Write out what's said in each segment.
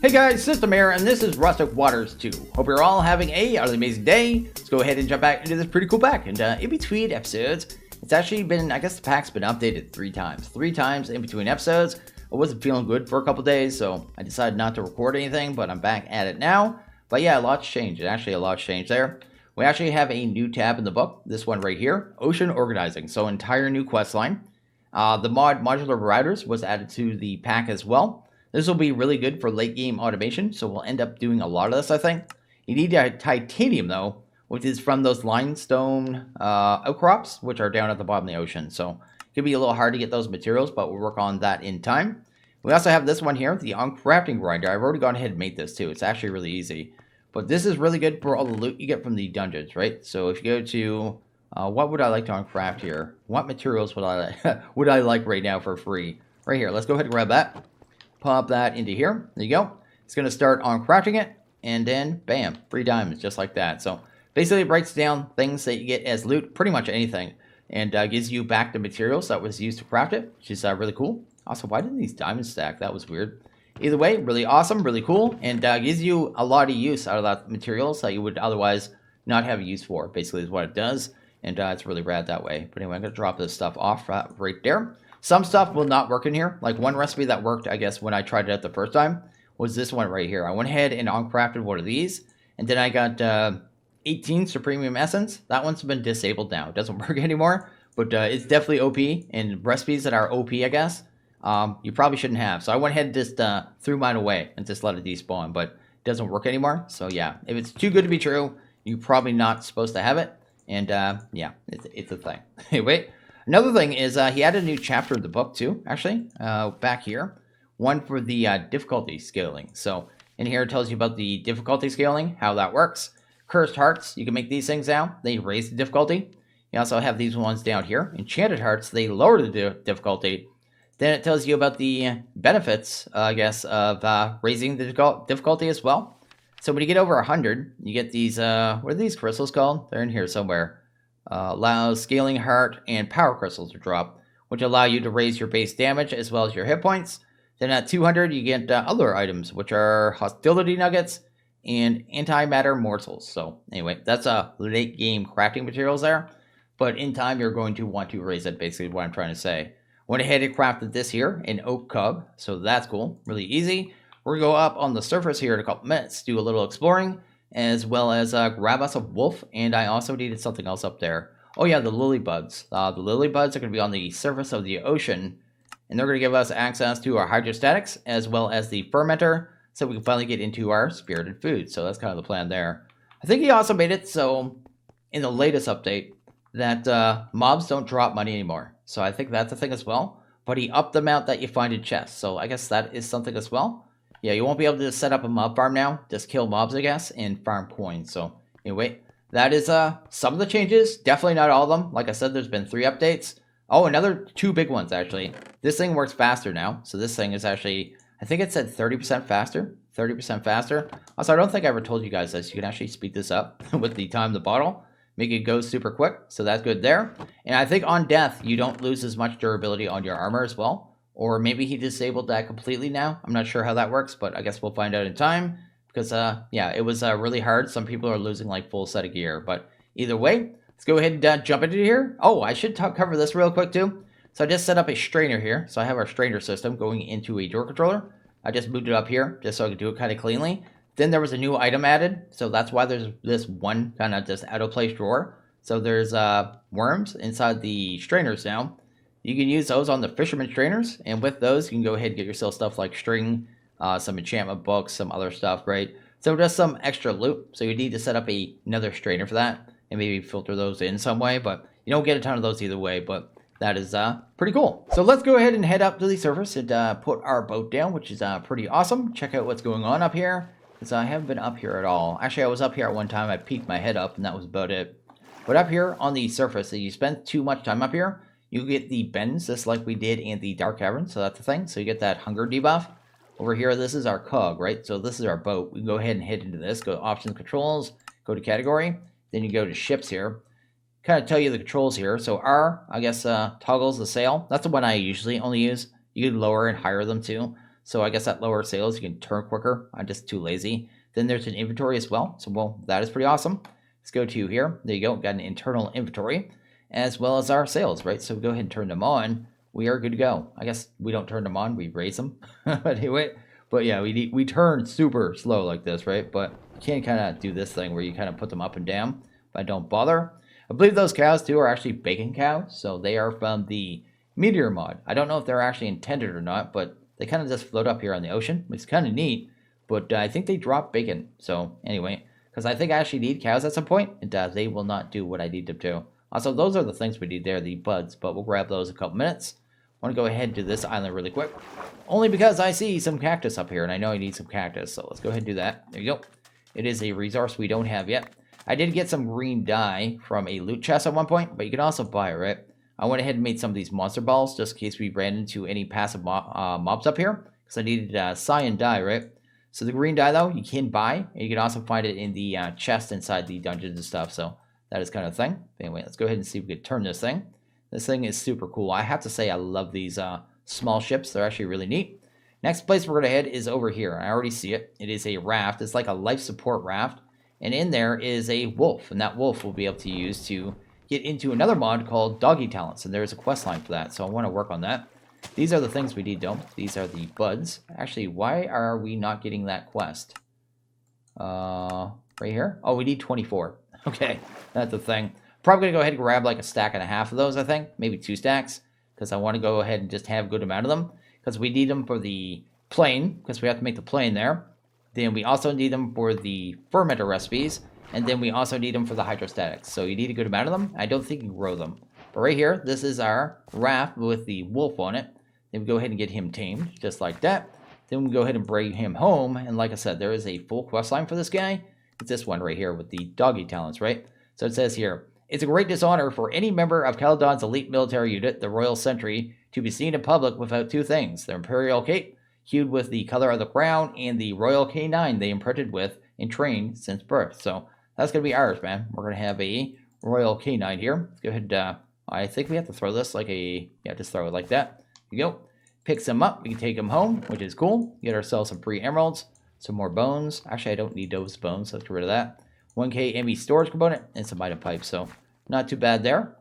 Hey guys, System here, and this is Rustic Waters 2. Hope you're all having a utterly amazing day. Let's go ahead and jump back into this pretty cool pack. And in between episodes, it's actually been, I guess the pack's been updated 3 times. 3 times in between episodes. I wasn't feeling good for a couple days, so I decided not to record anything, but I'm back at it now. But yeah, a lot's changed. Actually, a lot's changed there. We actually have a new tab in the book. This one right here, Ocean Organizing. So entire new quest line. The modular routers was added to the pack as well. This will be really good for late game automation, so we'll end up doing a lot of this, I think. You need titanium, though, which is from those limestone outcrops, which are down at the bottom of the ocean. So it could be a little hard to get those materials, but we'll work on that in time. We also have this one here, the uncrafting grinder. I've already gone ahead and made this, too. It's actually really easy. But this is really good for all the loot you get from the dungeons, right? So if you go to, what would I like to uncraft here? What materials would I like right now for free? Right here, let's go ahead and grab that. Pop that into here. There you go. It's going to start on crafting it, and then bam, free diamonds, just like that. So basically it breaks down things that you get as loot, pretty much anything, and gives you back the materials that was used to craft it, which is really cool. Also, why didn't these diamonds stack? That was weird. Either way, really awesome, really cool, and gives you a lot of use out of that materials that you would otherwise not have use for, basically is what it does, and it's really rad that way. But anyway, I'm going to drop this stuff off right there. Some stuff will not work in here. Like one recipe that worked, I guess, when I tried it out the first time was this one right here. I went ahead and uncrafted one of these, and then I got 18 Supremium Essence. That one's been disabled now. It doesn't work anymore, but it's definitely OP, and recipes that are OP, I guess, you probably shouldn't have. So I went ahead and just threw mine away and just let it despawn, but it doesn't work anymore. So yeah, if it's too good to be true, you're probably not supposed to have it, and yeah, it's a thing. Anyway. Another thing is he added a new chapter in the book too, actually, back here. One for the difficulty scaling. So in here it tells you about the difficulty scaling, how that works. Cursed Hearts, you can make these things now. They raise the difficulty. You also have these ones down here. Enchanted Hearts, they lower the difficulty. Then it tells you about the benefits, I guess, of raising the difficulty as well. So when you get over 100, you get these, what are these crystals called? They're in here somewhere. Allows scaling heart and power crystals to drop, which allow you to raise your base damage as well as your hit points. Then at 200, you get other items, which are hostility nuggets and antimatter morsels. So anyway, that's late game crafting materials there. But in time, you're going to want to raise it, basically what I'm trying to say. Went ahead and crafted this here, an oak cub. So that's cool, really easy. We're going to go up on the surface here in a couple minutes, do a little exploring, as well as grab us a wolf, and I also needed something else up there. Oh yeah, the lily buds. The lily buds are going to be on the surface of the ocean, and they're going to give us access to our hydrostatics, as well as the fermenter, so we can finally get into our spirited food. So that's kind of the plan there. I think he also made it so, in the latest update, that mobs don't drop money anymore. So I think that's a thing as well. But he upped the amount that you find in chests, so I guess that is something as well. Yeah, you won't be able to set up a mob farm now. Just kill mobs, I guess, and farm coins. So, anyway, that is some of the changes. Definitely not all of them. Like I said, there's been 3 updates. Oh, another 2 big ones, actually. This thing works faster now. So this thing is actually, I think it said 30% faster. 30% faster. Also, I don't think I ever told you guys this. You can actually speed this up with the time of the bottle. Make it go super quick. So that's good there. And I think on death, you don't lose as much durability on your armor as well. Or maybe he disabled that completely now. I'm not sure how that works, but I guess we'll find out in time. Because, yeah, it was really hard. Some people are losing, like, full set of gear. But either way, let's go ahead and jump into here. Oh, I should cover this real quick, too. So I just set up a strainer here. So I have our strainer system going into a door controller. I just moved it up here just so I could do it kind of cleanly. Then there was a new item added. So that's why there's this one kind of just out-of-place drawer. So there's worms inside the strainers now. You can use those on the fisherman strainers, and with those, you can go ahead and get yourself stuff like string, some enchantment books, some other stuff, right? So just some extra loot. So you need to set up another strainer for that, and maybe filter those in some way, but you don't get a ton of those either way, but that is pretty cool. So let's go ahead and head up to the surface and put our boat down, which is pretty awesome. Check out what's going on up here, because I haven't been up here at all. Actually, I was up here at one time. I peeked my head up, and that was about it. But up here on the surface, if you spend too much time up here, you get the bends, just like we did in the Dark Caverns, so that's the thing. So you get that hunger debuff. Over here, this is our cog, right? So this is our boat. We can go ahead and hit into this. Go to Options, Controls, go to Category. Then you go to Ships here. Kind of tell you the controls here. So R, I guess, toggles the sail. That's the one I usually only use. You can lower and higher them too. So I guess at lower sales, you can turn quicker. I'm just too lazy. Then there's an inventory as well. So, well, that is pretty awesome. Let's go to here. There you go. Got an internal inventory as well as our sales, right? So we go ahead and turn them on. We are good to go. I guess we don't turn them on. We raise them. But anyway, but yeah, we turn super slow like this, right? But you can kind of do this thing where you kind of put them up and down, but don't bother. I believe those cows too are actually bacon cows. So they are from the Meteor mod. I don't know if they're actually intended or not, but they kind of just float up here on the ocean, which is kind of neat. But I think they drop bacon. So anyway, because I think I actually need cows at some point, and they will not do what I need them to. Also, those are the things we need there, the buds, but we'll grab those in a couple minutes. I want to go ahead and do this island really quick, only because I see some cactus up here, and I know I need some cactus, so let's go ahead and do that. There you go. It is a resource we don't have yet. I did get some green dye from a loot chest at one point, but you can also buy it, right? I went ahead and made some of these monster balls, just in case we ran into any passive mobs up here, because I needed cyan dye, right? So the green dye, though, you can buy, and you can also find it in the chest inside the dungeons and stuff, so that is kind of a thing. Anyway, let's go ahead and see if we can turn this thing. This thing is super cool. I have to say I love these small ships. They're actually really neat. Next place we're going to head is over here. I already see it. It is a raft. It's like a life support raft, and in there is a wolf, and that wolf we'll be able to use to get into another mod called Doggy Talents, and there's a quest line for that, so I want to work on that. These are the things we need, though. These are the buds. Actually, why are we not getting that quest? Right here? Oh, we need 24. Okay, that's the thing. Probably going to go ahead and grab like a stack and a half of those, I think. Maybe 2 stacks, because I want to go ahead and just have a good amount of them, because we need them for the plane, because we have to make the plane there. Then we also need them for the fermenter recipes, and then we also need them for the hydrostatics. So you need a good amount of them. I don't think you can grow them. But right here, this is our raft with the wolf on it. Then we go ahead and get him tamed, just like that. Then we go ahead and bring him home. And like I said, there is a full quest line for this guy. It's this one right here with the doggy talents, right? So it says here, it's a great dishonor for any member of Caledon's elite military unit, the Royal Sentry, to be seen in public without 2 things. Their imperial cape, hued with the color of the crown, and the royal canine they imprinted with and trained since birth. So that's going to be ours, man. We're going to have a royal canine here. Let's go ahead. I think we have to throw this like a... Yeah, just throw it like that. There you go. Picks them up. We can take them home, which is cool. Get ourselves some free emeralds. Some more bones. Actually, I don't need those bones. Let's get rid of that. 1K ME storage component and some item pipes. So not too bad there.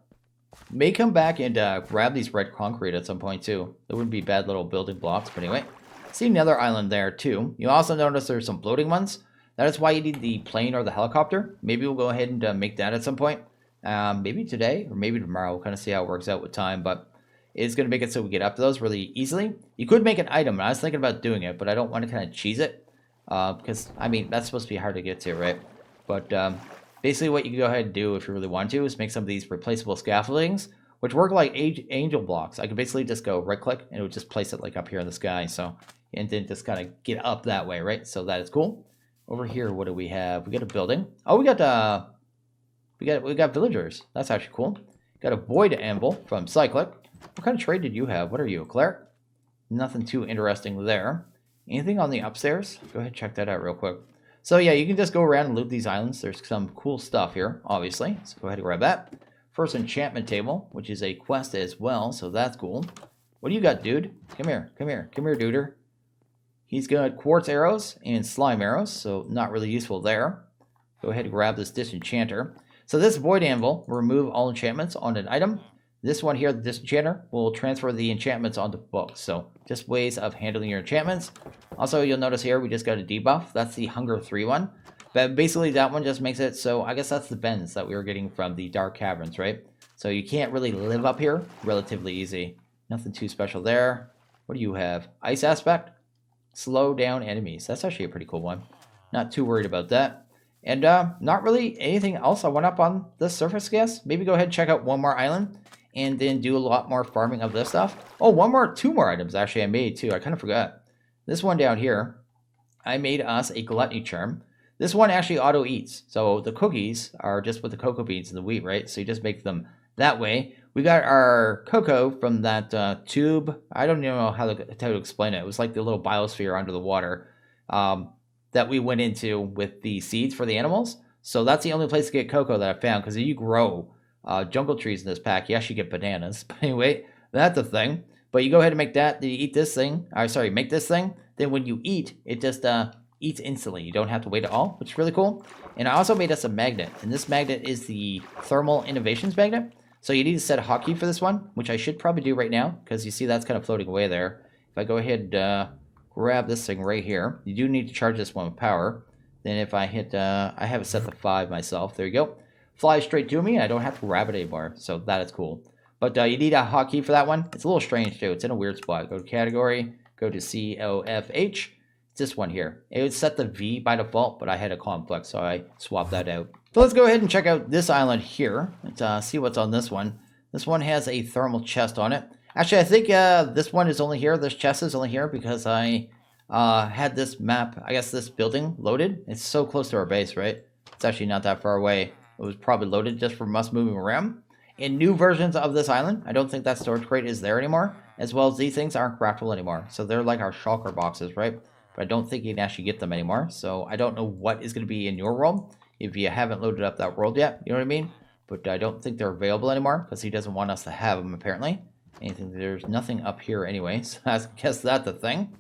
May come back and grab these red concrete at some point too. That wouldn't be bad little building blocks. But anyway, see another island there too. You also notice there's some floating ones. That is why you need the plane or the helicopter. Maybe we'll go ahead and make that at some point. Maybe today or maybe tomorrow. We'll kind of see how it works out with time. But it's going to make it so we get up to those really easily. You could make an item. And I was thinking about doing it, but I don't want to kind of cheese it. Because, I mean, that's supposed to be hard to get to, right? But basically what you can go ahead and do if you really want to is make some of these replaceable scaffoldings, which work like angel blocks. I could basically just go right click and it would just place it like up here in the sky. So, and then just kind of get up that way, right? So that is cool. Over here, what do we have? We got a building. Oh, we got villagers. That's actually cool. Got a void anvil from Cyclic. What kind of trade did you have? What are you, a cleric? Nothing too interesting there. Anything on the upstairs? Go ahead and check that out real quick. So yeah, you can just go around and loot these islands. There's some cool stuff here, obviously. So go ahead and grab that. First enchantment table, which is a quest as well, so that's cool. What do you got, dude? Come here, come here, come here, duder. He's got quartz arrows and slime arrows, so not really useful there. Go ahead and grab this disenchanter. So this void anvil will remove all enchantments on an item. This one here, the disenchanter, will transfer the enchantments onto books. So just ways of handling your enchantments. Also, you'll notice here we just got a debuff. That's the Hunger 3 one. But basically that one just makes it so, I guess that's the bends that we were getting from the Dark Caverns, right? So you can't really live up here. Relatively easy. Nothing too special there. What do you have? Ice aspect. Slow down enemies. That's actually a pretty cool one. Not too worried about that. And not really anything else I went up on the surface, I guess. Maybe go ahead and check out one more island. And then do a lot more farming of this stuff. Oh, 2 more items actually I made too. I kind of forgot. This one down here, I made us a gluttony charm. This one actually auto eats. So the cookies are just with the cocoa beans and the wheat, right? So you just make them that way. We got our cocoa from that tube. I don't even know how to explain it. It was like the little biosphere under the water that we went into with the seeds for the animals. So that's the only place to get cocoa that I found, because you grow jungle trees in this pack. You actually get bananas. But anyway, that's the thing. But you go ahead and make that. You eat this thing. Sorry, make this thing. then when you eat, it just eats instantly. You don't have to wait at all, which is really cool. And I also made us a magnet, and this magnet is the Thermal Innovations magnet. So you need to set a hotkey for this one, which I should probably do right now, because you see that's kind of floating away there. If I go ahead and grab this thing right here, you do need to charge this one with power. Then if I hit, I have it set to 5 myself. There you go. Flies straight to me. I don't have to grab it anymore, so that is cool. But you need a hotkey for that one. It's a little strange too. It's in a weird spot. Go to category, go to COFH. It's this one here. It would set the V by default, but I had a conflict, so I swapped that out. So let's go ahead and check out this island here. Let's see what's on this one. This one has a thermal chest on it. Actually, I think this one is only here. This chest is only here because I had this map, I guess this building loaded. It's so close to our base, right? It's actually not that far away. It was probably loaded just from us moving around. In new versions of this island, I don't think that storage crate is there anymore, as well as these things aren't craftable anymore. So they're like our shulker boxes, right? But I don't think you can actually get them anymore. So I don't know what is going to be in your world if you haven't loaded up that world yet. You know what I mean? But I don't think they're available anymore because he doesn't want us to have them, apparently. There's nothing up here anyway, so I guess that's the thing.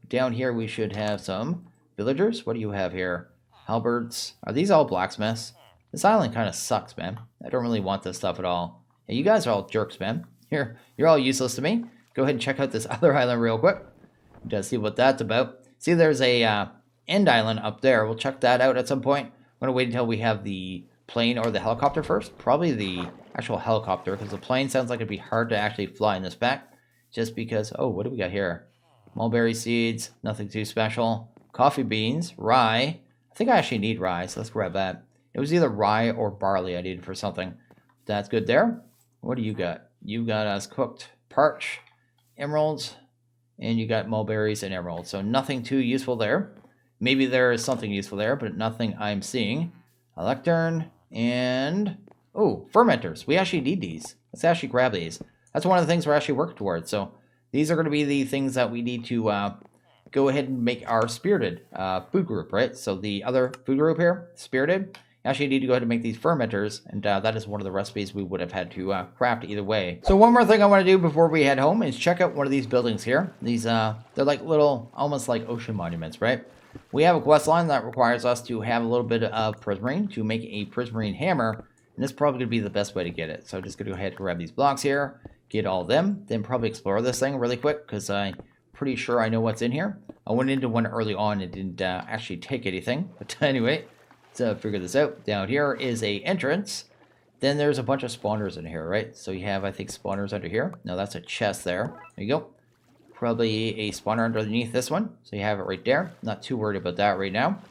Down here we should have some villagers. What do you have here? Halberds. Are these all blacksmiths? This island kind of sucks, man. I don't really want this stuff at all. Yeah, you guys are all jerks, man. You're all useless to me. Go ahead and check out this other island real quick. Just see what that's about. See, there's a end island up there. We'll check that out at some point. I'm going to wait until we have the plane or the helicopter first. Probably the actual helicopter, because the plane sounds like it'd be hard to actually fly in this pack. Just because, oh, what do we got here? Mulberry seeds, nothing too special. Coffee beans, rye. I think I actually need rye, so let's grab that. It was either rye or barley I needed for something. That's good there. What do you got? You got us cooked parch, emeralds, and you got mulberries and emeralds. So nothing too useful there. Maybe there is something useful there, but nothing I'm seeing. A lectern and... oh, fermenters. We actually need these. Let's actually grab these. That's one of the things we're actually working towards. So these are going to be the things that we need to go ahead and make our spirited food group, right? So the other food group here, spirited, actually need to go ahead and make these fermenters, and that is one of the recipes we would have had to craft either way. So one more thing I want to do before we head home is check out one of these buildings here. These they're like little, almost like ocean monuments, right? We have a quest line that requires us to have a little bit of prismarine to make a prismarine hammer, and this is probably going to be the best way to get it. So I'm just going to go ahead and grab these blocks here, get all of them, then probably explore this thing really quick, because I'm pretty sure I know what's in here. I went into one early on and didn't actually take anything, but anyway, let's figure this out. Down here is a entrance. Then there's a bunch of spawners in here, right? So you have, I think, spawners under here. No, that's a chest there. There you go. Probably a spawner underneath this one. So you have it right there. Not too worried about that right now.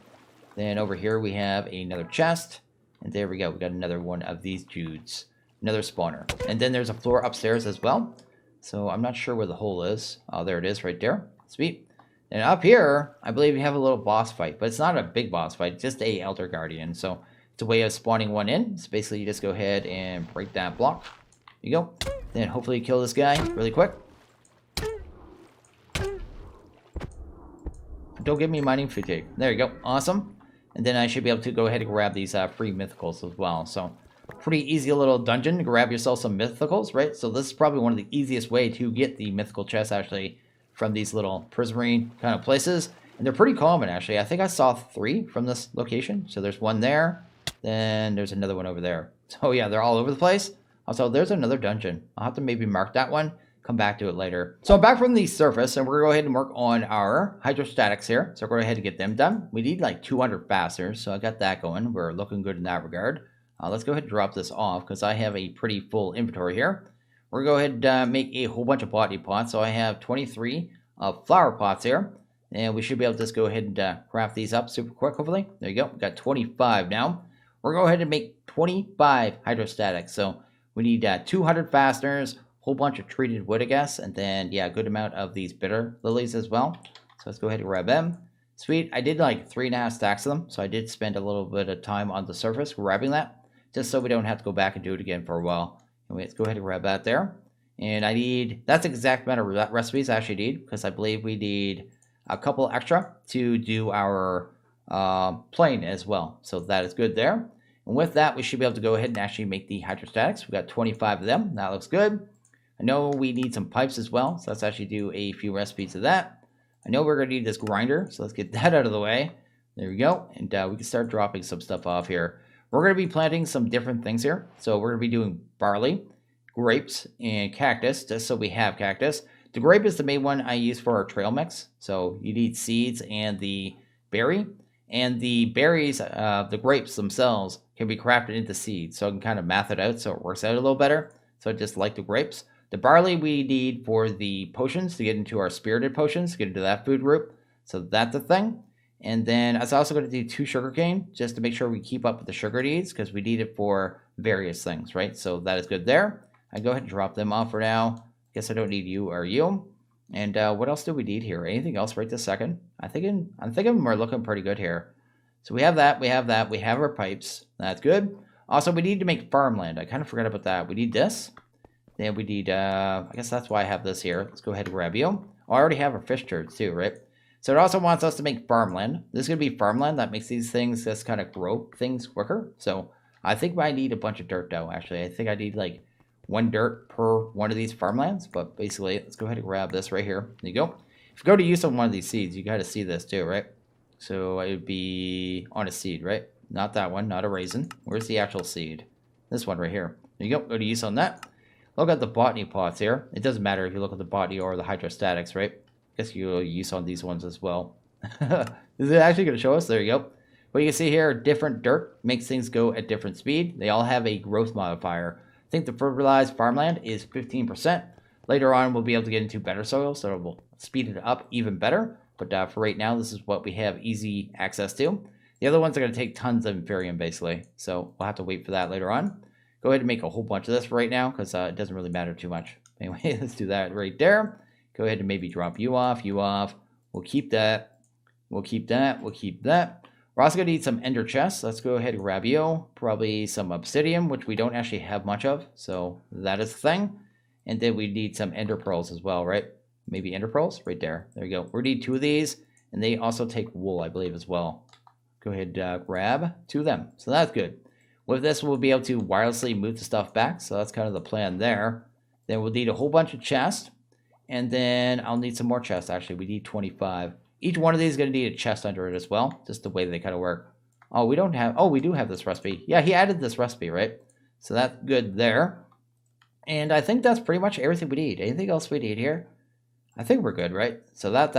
Then over here we have another chest. And there we go. We got another one of these dudes. Another spawner. And then there's a floor upstairs as well. So I'm not sure where the hole is. Oh, there it is right there. Sweet. And up here, I believe you have a little boss fight. But it's not a big boss fight. Just a Elder Guardian. So it's a way of spawning one in. So basically you just go ahead and break that block. There you go. Then hopefully you kill this guy really quick. Don't give me mining fatigue. There you go. Awesome. And then I should be able to go ahead and grab these free mythicals as well. So pretty easy little dungeon to grab yourself some mythicals, right? So this is probably one of the easiest way to get the mythical chests actually from these little prismarine kind of places. And they're pretty common actually. I think I saw 3 from this location. So there's one there. Then there's another one over there. So yeah, they're all over the place. Also, there's another dungeon. I'll have to maybe mark that one. Come back to it later. So I'm back from the surface, and we're going to go ahead and work on our hydrostatics here. So we're going to go ahead and get them done. We need like 200 fasteners, so I got that going. We're looking good in that regard. Let's go ahead and drop this off, because I have a pretty full inventory here. We're going to go ahead and make a whole bunch of botany pots. So I have 23 flower pots here, and we should be able to just go ahead and craft these up super quick, hopefully. There you go. We've got 25 now. We're going to go ahead and make 25 hydrostatics. So we need 200 fasteners, whole bunch of treated wood, I guess, and then yeah, a good amount of these bitter lilies as well. So let's go ahead and grab them. Sweet. I did like 3.5 stacks of them, so I did spend a little bit of time on the surface grabbing that, just so we don't have to go back and do it again for a while. Anyway, let's go ahead and grab that there. And I need, that's the exact amount of recipes I actually need, because I believe we need a couple extra to do our plane as well. So that is good there. And with that, we should be able to go ahead and actually make the hydrostatics. We got 25 of them. That looks good. I know we need some pipes as well, so let's actually do a few recipes of that. I know we're going to need this grinder, so let's get that out of the way. There we go. And we can start dropping some stuff off here. We're going to be planting some different things here. So we're going to be doing barley, grapes, and cactus, just so we have cactus. The grape is the main one I use for our trail mix. So you need seeds and the berry. And the berries, the grapes themselves, can be crafted into seeds. So I can kind of math it out so it works out a little better. So just like the grapes. The barley we need for the potions to get into our spirited potions, to get into that food group. So that's a thing. And then I was also going to do 2 sugarcane just to make sure we keep up with the sugar needs because we need it for various things, right? So that is good there. I go ahead and drop them off for now. Guess I don't need you or you. And what else do we need here? Anything else right this second? I'm thinking we're looking pretty good here. So we have that, we have our pipes. That's good. Also, we need to make farmland. I kind of forgot about that. We need this. Then we need, I guess that's why I have this here. Let's go ahead and grab you. Oh, I already have our fish turds too, right? So it also wants us to make farmland. This is going to be farmland that makes these things just kind of grow things quicker. So I think I need a bunch of dirt though, actually. I think I need like 1 dirt per one of these farmlands. But basically, let's go ahead and grab this right here. There you go. If you go to use on one of these seeds, you got to see this too, right? So it would be on a seed, right? Not that one, not a raisin. Where's the actual seed? This one right here. There you go. Go to use on that. Look at the botany pots here. It doesn't matter if you look at the botany or the hydrostatics, right? Guess you'll use on these ones as well. Is it actually going to show us? There you go. But you can see here, different dirt makes things go at different speed. They all have a growth modifier. I think the fertilized farmland is 15%. Later on, we'll be able to get into better soil, so it will speed it up even better. But for right now, this is what we have easy access to. The other ones are going to take tons of Inferium, basically. So we'll have to wait for that later on. Go ahead and make a whole bunch of this right now, because it doesn't really matter too much. Anyway, let's do that right there. Go ahead and maybe drop you off, you off. We'll keep that. We'll keep that. We'll keep that. We're also going to need some ender chests. Let's go ahead and grab you. Probably some obsidian, which we don't actually have much of. So that is the thing. And then we need some ender pearls as well, right? Maybe ender pearls? Right there. There you go. We need 2 of these. And they also take wool, I believe, as well. Go ahead and grab 2 of them. So that's good. With this, we'll be able to wirelessly move the stuff back. So that's kind of the plan there. Then we'll need a whole bunch of chests. And then I'll need some more chests, actually. We need 25. Each one of these is going to need a chest under it as well. Just the way they kind of work. Oh, we don't have... Oh, we do have this recipe. Yeah, he added this recipe, right? So that's good there. And I think that's pretty much everything we need. Anything else we need here? I think we're good, right? So that,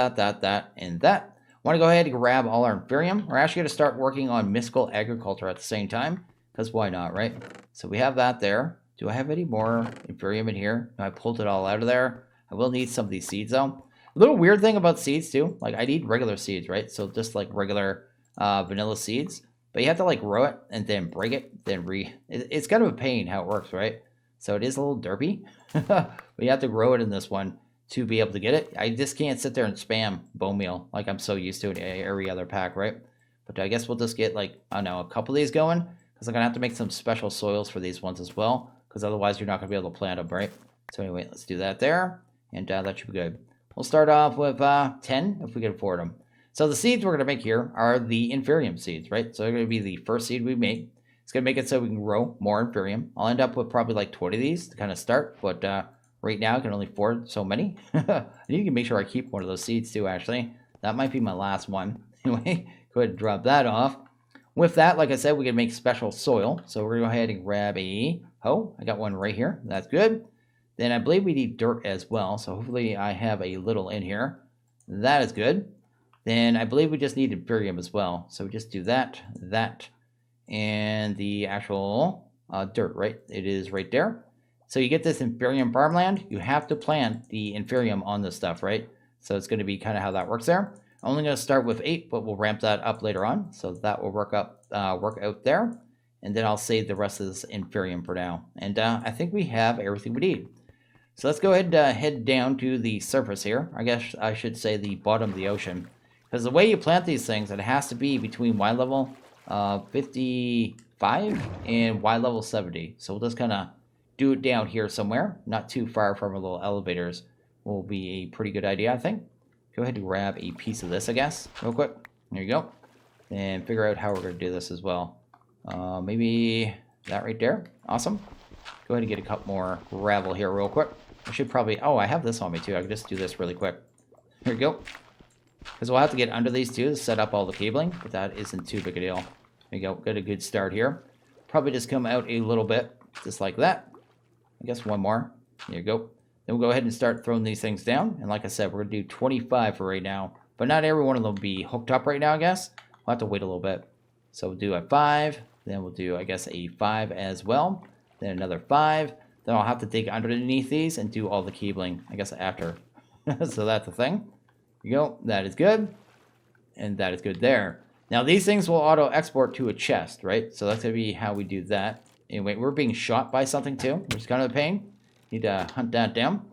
and that. I want to go ahead and grab all our Inferium. We're actually going to start working on mystical agriculture at the same time. Because why not, right? So we have that there. Do I have any more Inferium in here? No, I pulled it all out of there. I will need some of these seeds, though. A little weird thing about seeds, too. Like, I need regular seeds, right? So just like regular vanilla seeds. But you have to, like, grow it and then break it. Then It's kind of a pain how it works, right? So it is a little derpy. But you have to grow it in this one to be able to get it. I just can't sit there and spam bone meal like I'm so used to in every other pack, right? But I guess we'll just get, like, I don't know, a couple of these going. Because I'm going to have to make some special soils for these ones as well. Because otherwise you're not going to be able to plant them, right? So anyway, let's do that there. And that should be good. We'll start off with 10 if we can afford them. So the seeds we're going to make here are the Inferium seeds, right? So they're going to be the first seed we make. It's going to make it so we can grow more Inferium. I'll end up with probably like 20 of these to kind of start. But right now I can only afford so many. I need to make sure I keep one of those seeds too, actually. That might be my last one. Anyway, go ahead and drop that off. With that, like I said, we can make special soil. So we're going to go ahead and grab a hoe. I got one right here. That's good. Then I believe we need dirt as well. So hopefully I have a little in here. That is good. Then I believe we just need Inferium as well. So we just do that, and the actual dirt, right? It is right there. So you get this Inferium farmland. You have to plant the Inferium on this stuff, right? So it's going to be kind of how that works there. I'm only going to start with 8, but we'll ramp that up later on. So that will work out there. And then I'll save the rest of this Inferium for now. And I think we have everything we need. So let's go ahead and head down to the surface here. I guess I should say the bottom of the ocean. Because the way you plant these things, it has to be between Y level 55 and Y level 70. So we'll just kind of do it down here somewhere. Not too far from our little elevators will be a pretty good idea, I think. Go ahead and grab a piece of this, I guess, real quick. There you go. And figure out how we're going to do this as well. Maybe that right there. Awesome. Go ahead and get a couple more gravel here real quick. I should probably... Oh, I have this on me too. I can just do this really quick. Here we go. because we'll have to get under these two to set up all the cabling, but that isn't too big a deal. There you go, got a good start here. Probably just come out a little bit, just like that. I guess one more. There you go. Then we'll go ahead and start throwing these things down. And like I said, we're going to do 25 for right now. But not every one of them will be hooked up right now, I guess. We'll have to wait a little bit. So we'll do a 5. Then we'll do, I guess, a 5 as well. Then another 5. Then I'll have to dig underneath these and do all the cabling, I guess, after. So that's the thing. There you go. That is good. And that is good there. Now, these things will auto-export to a chest, right? So that's going to be how we do that. Anyway, we're being shot by something, too, which is kind of a pain. Need to hunt that down.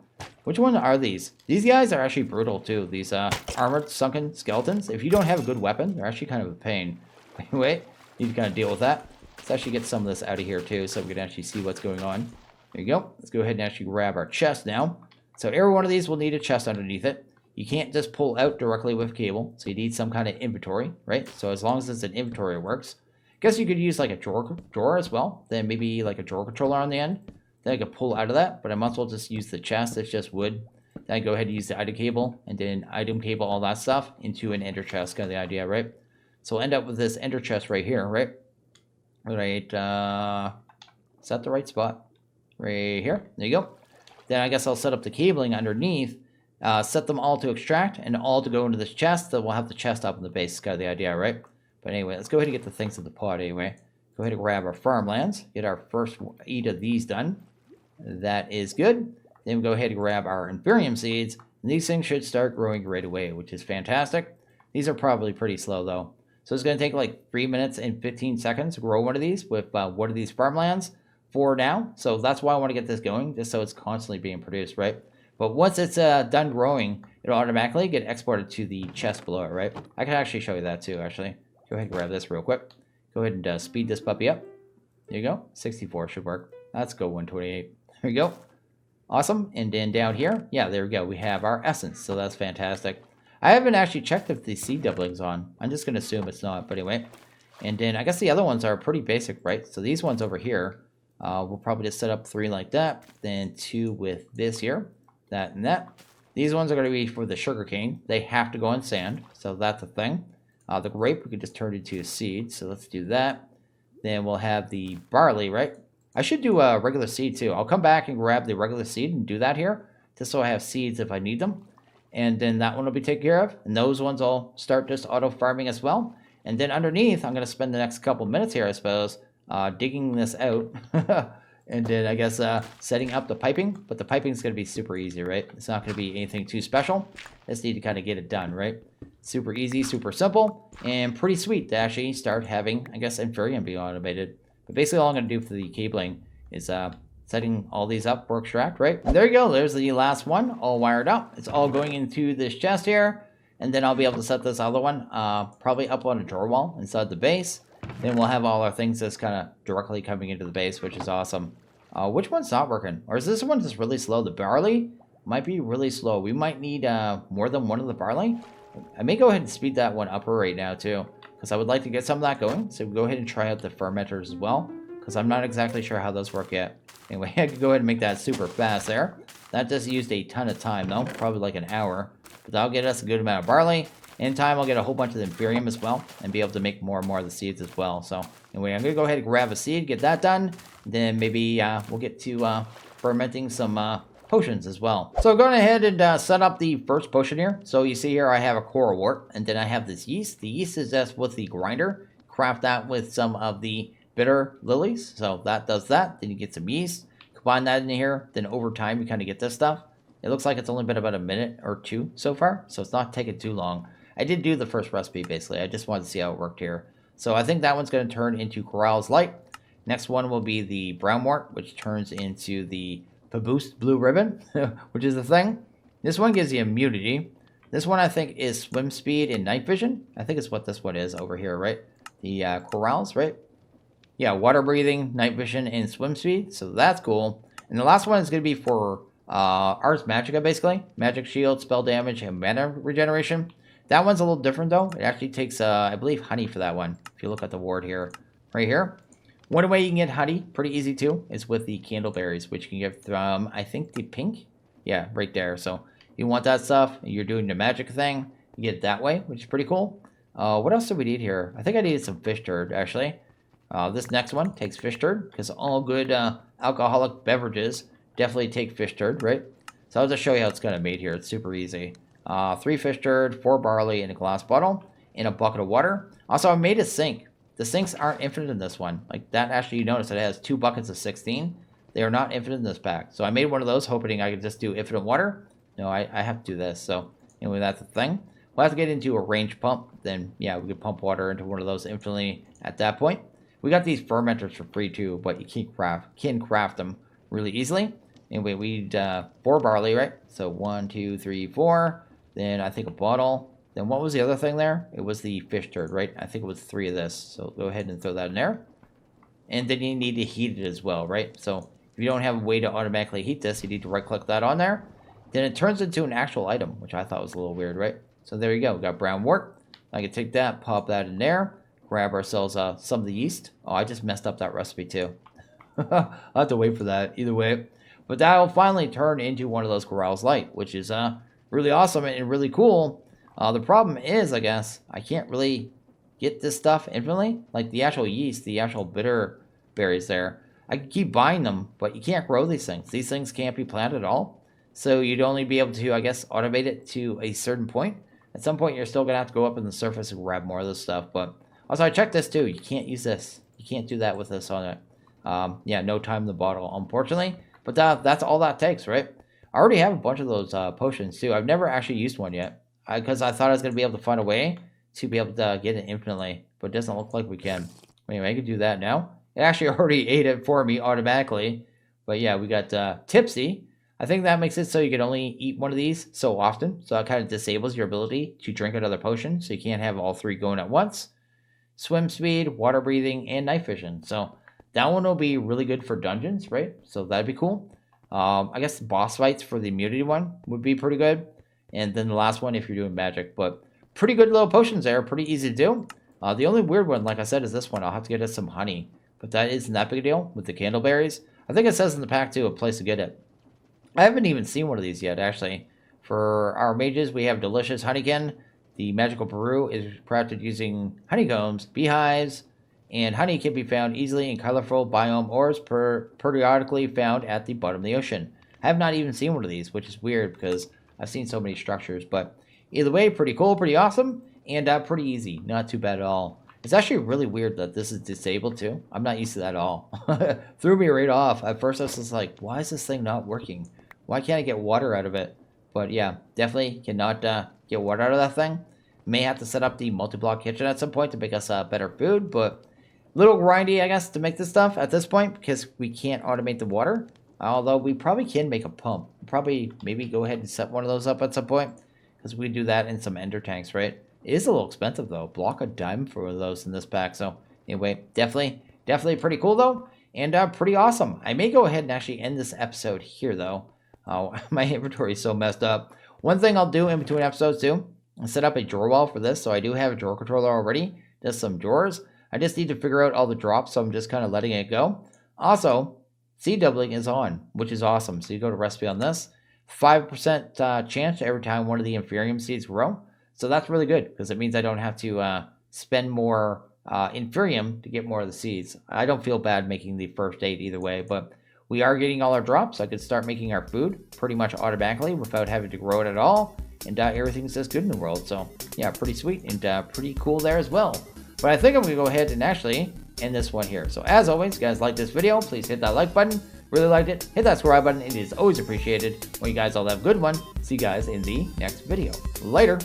Which one are these? These guys are actually brutal, too. These armored sunken skeletons. If you don't have a good weapon, they're actually kind of a pain. Anyway, you need to kind of deal with that. Let's actually get some of this out of here, too, so we can actually see what's going on. There you go. Let's go ahead and actually grab our chest now. So every one of these will need a chest underneath it. You can't just pull out directly with cable, so you need some kind of inventory, right? So as long as it's an inventory, it works. Guess you could use like a drawer as well. Then maybe like a drawer controller on the end. Then I could pull out of that, but I might as well just use the chest. It's just wood. Then I go ahead and use the item cable, and then item cable all that stuff into an ender chest. Kind of the idea, right? So we'll end up with this ender chest right here, right? Right, is that the right spot? Right here. There you go. Then I guess I'll set up the cabling underneath. Set them all to extract and all to go into this chest. So we'll have the chest up in the base. It's kind of the idea, right? But anyway, let's go ahead and get the things in the pod anyway. Go ahead and grab our farmlands. Get our first 8 of these done. That is good. Then we'll go ahead and grab our Inferium seeds. And these things should start growing right away, which is fantastic. These are probably pretty slow though. So it's going to take like 3 minutes and 15 seconds to grow one of these with one of these farmlands for now. So that's why I want to get this going, just so it's constantly being produced, right? But once it's done growing, it'll automatically get exported to the chest below it, right? I can actually show you that too, actually. Go ahead and grab this real quick. Go ahead and speed this puppy up. There you go. 64 should work. Let's go 128. There we go. Awesome. And then down here, yeah, there we go. We have our essence, so that's fantastic. I haven't actually checked if the seed doubling's on. I'm just going to assume it's not, but anyway. And then I guess the other ones are pretty basic, right? So these ones over here, we'll probably just set up 3 like that. Then 2 with this here. That and that. These ones are going to be for the sugarcane. They have to go in sand, so that's a thing. The grape we could just turn into a seed, so let's do that. Then we'll have the barley, right? I should do a regular seed too. I'll come back and grab the regular seed and do that here, just so I have seeds if I need them. And then that one will be taken care of, and those ones I'll start just auto farming as well. And then underneath, I'm going to spend the next couple minutes here, I suppose, digging this out. And then I guess setting up the piping, but the piping is going to be super easy, right? It's not going to be anything too special. Just need to kind of get it done, right? Super easy, super simple, and pretty sweet to actually start having, I guess, Inferium be automated. But basically all I'm going to do for the cabling is setting all these up for extract, right? And there you go. There's the last one all wired up. It's all going into this chest here. And then I'll be able to set this other one probably up on a drawer wall inside the base. Then we'll have all our things just kind of directly coming into the base, which is awesome. Which one's not working? Or is this one just really slow? The barley might be really slow. We might need more than one of the barley. I may go ahead and speed that one up right now too, because I would like to get some of that going. So we'll go ahead and try out the fermenters as well, because I'm not exactly sure how those work yet. Anyway, I could go ahead and make that super fast there. That just used a ton of time though, probably like an hour. But that'll get us a good amount of barley. In time, I'll get a whole bunch of the Inferium as well, and be able to make more and more of the seeds as well. So anyway, I'm going to go ahead and grab a seed, get that done. Then maybe we'll get to fermenting some potions as well. So going ahead and set up the first potion here. So you see here I have a coral wort, and then I have this yeast. The yeast is just with the grinder. Craft that with some of the bitter lilies. So that does that. Then you get some yeast. Combine that in here. Then over time, you kind of get this stuff. It looks like it's only been about a minute or 2 so far. So it's not taking too long. I did do the first recipe, basically. I just wanted to see how it worked here. So I think that one's going to turn into Corral's Light. Next one will be the Brown Wort, which turns into the Boost Blue Ribbon, which is the thing. This one gives you immunity. This one, I think, is Swim Speed and Night Vision. I think it's what this one is over here, right? The Corrals, right? Yeah, Water Breathing, Night Vision, and Swim Speed. So that's cool. And the last one is going to be for Ars Magica, basically. Magic Shield, Spell Damage, and Mana Regeneration. That one's a little different, though. It actually takes, I believe, honey for that one. If you look at the ward here, right here. One way you can get honey, pretty easy too, is with the candleberries, which you can get from, I think, the pink. Yeah, right there. So you want that stuff, you're doing the magic thing, You get it that way, which is pretty cool. What else do we need here? I think I needed some fish turd, actually. This next one takes fish turd, because all good alcoholic beverages definitely take fish turd, right? So I'll just show you how it's kind of made here. It's super easy. 3 fish turd, 4 barley in a glass bottle, in a bucket of water. Also, I made a sink. The sinks aren't infinite in this one. Like that, actually, you notice it has 2 buckets of 16. They are not infinite in this pack. So I made one of those hoping I could just do infinite water. No, I have to do this. So anyway, that's the thing. We'll have to get into a range pump. Then, yeah, we could pump water into one of those infinitely at that point. We got these fermenters for free too, but you can craft them really easily. Anyway, we need 4 barley, right? So 1, 2, 3, 4. Then I think a bottle. Then what was the other thing there? It was the fish turd, right? I think it was 3 of this. So go ahead and throw that in there. And then you need to heat it as well, right? So if you don't have a way to automatically heat this, you need to right-click that on there. Then it turns into an actual item, which I thought was a little weird, right? So there you go. We got brown wort. I can take that, pop that in there, grab ourselves some of the yeast. Oh, I just messed up that recipe too. I'll have to wait for that either way. But that'll finally turn into one of those Corrals Light, which is really awesome and really cool. The problem is, I guess, I can't really get this stuff infinitely. Like the actual yeast, the actual bitter berries there. I can keep buying them, but you can't grow these things. These things can't be planted at all. So you'd only be able to, I guess, automate it to a certain point. At some point, you're still going to have to go up in the surface and grab more of this stuff. But also, I checked this too. You can't use this. You can't do that with this on it. Yeah, no time in the bottle, unfortunately. But that's all that takes, right? I already have a bunch of those potions too. I've never actually used one yet. Because I thought I was going to be able to find a way to be able to get it infinitely. But it doesn't look like we can. Anyway, I can do that now. It actually already ate it for me automatically. But yeah, we got Tipsy. I think that makes it so you can only eat one of these so often. So that kind of disables your ability to drink another potion. So you can't have all 3 going at once. Swim speed, water breathing, and night vision. So that one will be really good for dungeons, right? So that'd be cool. I guess the boss fights for the immunity one would be pretty good. And then the last one if you're doing magic. But pretty good little potions there. Pretty easy to do. The only weird one, like I said, is this one. I'll have to get us some honey. But that isn't that big a deal with the candleberries. I think it says in the pack, too, a place to get it. I haven't even seen one of these yet, actually. For our mages, we have Delicious Honeykin. The magical brew is crafted using honeycombs, beehives, and honey can be found easily in colorful biome ores periodically found at the bottom of the ocean. I have not even seen one of these, which is weird because I've seen so many structures. But either way, pretty cool, pretty awesome, and pretty easy. Not too bad at all. It's actually really weird that this is disabled too. I'm not used to that at all. Threw me right off. At first I was just like, why is this thing not working? Why can't I get water out of it? But yeah, definitely cannot get water out of that thing. May have to set up the multi-block kitchen at some point to make us better food, but a little grindy, I guess, to make this stuff at this point because we can't automate the water. Although we probably can make a pump. Probably maybe go ahead and set one of those up at some point because we do that in some ender tanks, right? It is a little expensive though. Block a dime for one of those in this pack. So anyway, definitely pretty cool though, and pretty awesome. I may go ahead and actually end this episode here though. My inventory is so messed up. One thing I'll do in between episodes too, I'll set up a drawer wall for this. So I do have a drawer controller already. Just some drawers. I just need to figure out all the drops, so I'm just kind of letting it go. Also, seed doubling is on, which is awesome. So you go to recipe on this. 5% chance every time one of the inferium seeds grow. So that's really good because it means I don't have to spend more inferium to get more of the seeds. I don't feel bad making the first 8 either way, but we are getting all our drops. I could start making our food pretty much automatically without having to grow it at all. And everything's just good in the world. So yeah, pretty sweet and pretty cool there as well. But I think I'm going to go ahead and actually end this one here. So as always, guys, like this video, please hit that like button. Really liked it. Hit that subscribe button. It is always appreciated. Well, you guys all have a good one. See you guys in the next video. Later.